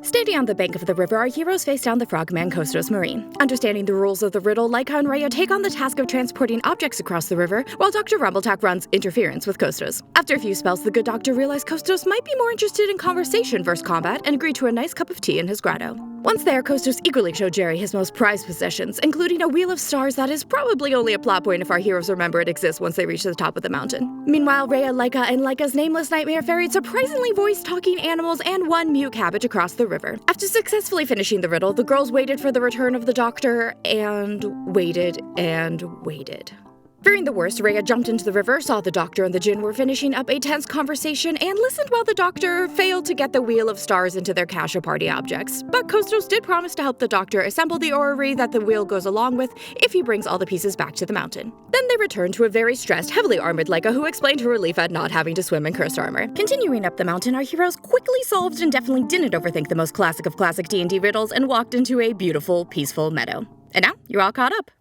Standing on the bank of the river, our heroes face down the frogman Kostos Marine. Understanding the rules of the riddle, Laika and Rhea take on the task of transporting objects across the river, while Dr. Rumbletuck runs interference with Kostos. After a few spells, the good doctor realized Kostos might be more interested in conversation versus combat and agreed to a nice cup of tea in his grotto. Once there, Kostos eagerly showed Jerry his most prized possessions, including a wheel of stars that is probably only a plot point if our heroes remember it exists once they reach the top of the mountain. Meanwhile, Rhea, Laika, and Laika's nameless nightmare ferried surprisingly voiced talking animals and one mute cabbage across the river. After successfully finishing the riddle, the girls waited for the return of the doctor, and waited and waited. Fearing the worst, Rhea jumped into the river, saw the doctor and the djinn were finishing up a tense conversation, and listened while the doctor failed to get the wheel of stars into their cache of party objects. But Kostos did promise to help the doctor assemble the orrery that the wheel goes along with if he brings all the pieces back to the mountain. Then they returned to a very stressed, heavily armored Laika, who explained her relief at not having to swim in cursed armor. Continuing up the mountain, our heroes quickly solved and definitely didn't overthink the most classic of classic D&D riddles and walked into a beautiful, peaceful meadow. And now, you're all caught up.